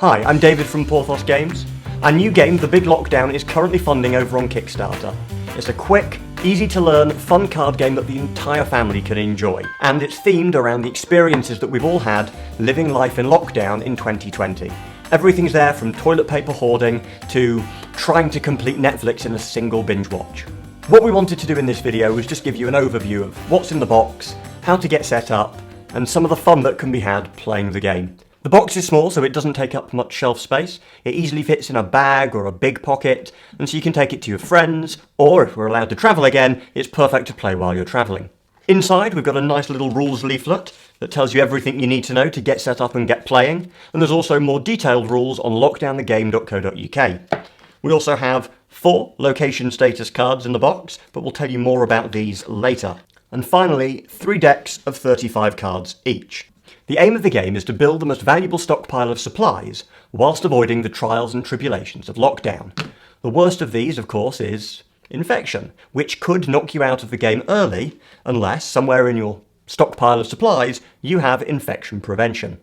Hi, I'm David from Porthos Games. Our new game, The Big Lockdown, is currently funding over on Kickstarter. It's a quick, easy to learn, fun card game that the entire family can enjoy. And it's themed around the experiences that we've all had living life in lockdown in 2020. Everything's there from toilet paper hoarding to trying to complete Netflix in a single binge watch. What we wanted to do in this video was just give you an overview of what's in the box, how to get set up, and some of the fun that can be had playing the game. The box is small, so it doesn't take up much shelf space. It easily fits in a bag or a big pocket, and so you can take it to your friends, or if we're allowed to travel again, it's perfect to play while you're travelling. Inside, we've got a nice little rules leaflet that tells you everything you need to know to get set up and get playing, and there's also more detailed rules on lockdownthegame.co.uk. We also have 4 location status cards in the box, but we'll tell you more about these later. And finally, 3 decks of 35 cards each. The aim of the game is to build the most valuable stockpile of supplies, whilst avoiding the trials and tribulations of lockdown. The worst of these, of course, is infection, which could knock you out of the game early, unless, somewhere in your stockpile of supplies, you have infection prevention.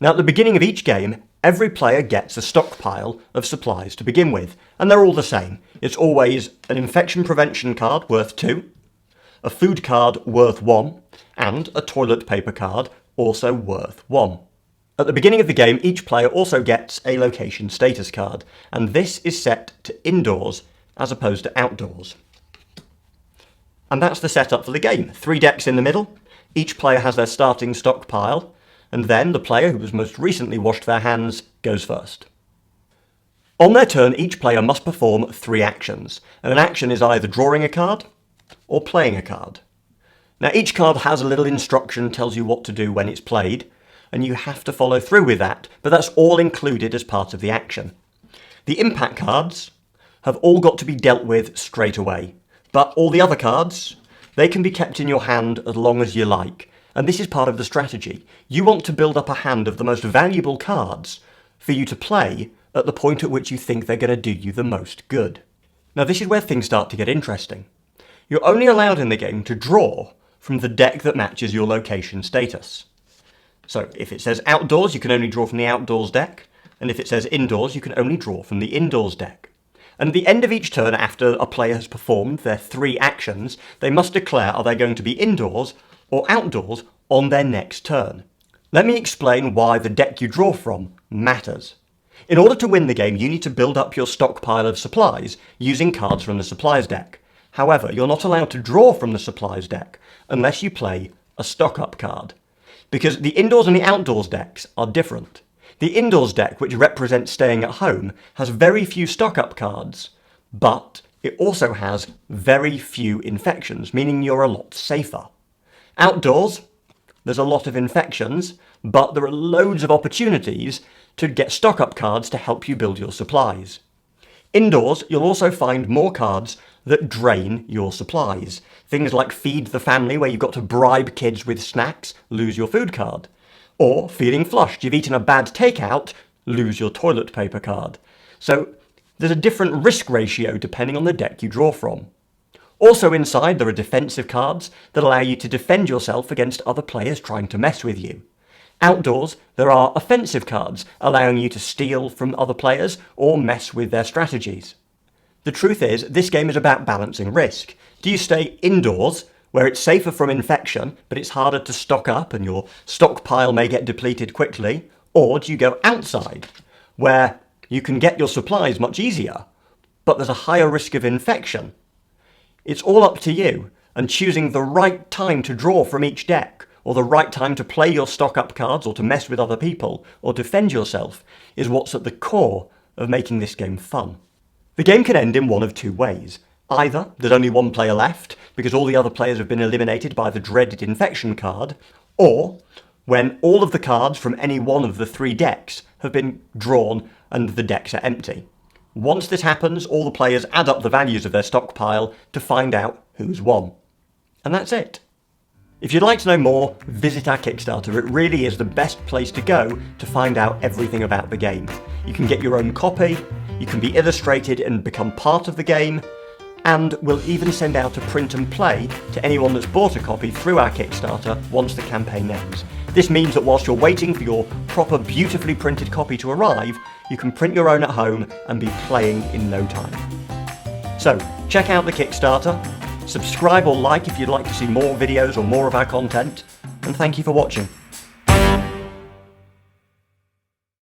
Now, at the beginning of each game, every player gets a stockpile of supplies to begin with, and they're all the same. It's always an infection prevention card worth 2, a food card worth 1, and a toilet paper card also worth 1. At the beginning of the game, each player also gets a location status card, and this is set to indoors as opposed to outdoors. And that's the setup for the game. 3 decks in the middle, each player has their starting stockpile, and then the player who has most recently washed their hands goes first. On their turn, each player must perform 3 actions, and an action is either drawing a card or playing a card. Now, each card has a little instruction, tells you what to do when it's played, and you have to follow through with that, but that's all included as part of the action. The impact cards have all got to be dealt with straight away, but all the other cards, they can be kept in your hand as long as you like, and this is part of the strategy. You want to build up a hand of the most valuable cards for you to play at the point at which you think they're going to do you the most good. Now, this is where things start to get interesting. You're only allowed in the game to draw from the deck that matches your location status. So if it says outdoors, you can only draw from the outdoors deck, and if it says indoors, you can only draw from the indoors deck. And at the end of each turn, after a player has performed their 3 actions, they must declare are they going to be indoors or outdoors on their next turn. Let me explain why the deck you draw from matters. In order to win the game, you need to build up your stockpile of supplies using cards from the supplies deck. However, you're not allowed to draw from the supplies deck unless you play a stock-up card, because the indoors and the outdoors decks are different. The indoors deck, which represents staying at home, has very few stock-up cards, but it also has very few infections, meaning you're a lot safer. Outdoors, there's a lot of infections, but there are loads of opportunities to get stock-up cards to help you build your supplies. Indoors, you'll also find more cards that drain your supplies. Things like Feed the Family, where you've got to bribe kids with snacks, lose your food card. Or Feeling Flushed, you've eaten a bad takeout, lose your toilet paper card. So there's a different risk ratio depending on the deck you draw from. Also inside, there are defensive cards that allow you to defend yourself against other players trying to mess with you. Outdoors, there are offensive cards, allowing you to steal from other players or mess with their strategies. The truth is, this game is about balancing risk. Do you stay indoors, where it's safer from infection, but it's harder to stock up and your stockpile may get depleted quickly? Or do you go outside, where you can get your supplies much easier, but there's a higher risk of infection? It's all up to you, and choosing the right time to draw from each deck, or the right time to play your stock-up cards or to mess with other people or defend yourself is what's at the core of making this game fun. The game can end in one of 2 ways. Either there's only 1 player left because all the other players have been eliminated by the dreaded infection card, or when all of the cards from any one of the 3 decks have been drawn and the decks are empty. Once this happens, all the players add up the values of their stockpile to find out who's won. And that's it. If you'd like to know more, visit our Kickstarter. It really is the best place to go to find out everything about the game. You can get your own copy, you can be illustrated and become part of the game, and we'll even send out a print and play to anyone that's bought a copy through our Kickstarter once the campaign ends. This means that whilst you're waiting for your proper beautifully printed copy to arrive, you can print your own at home and be playing in no time. So, check out the Kickstarter, subscribe or like if you'd like to see more videos or more of our content, and thank you for watching.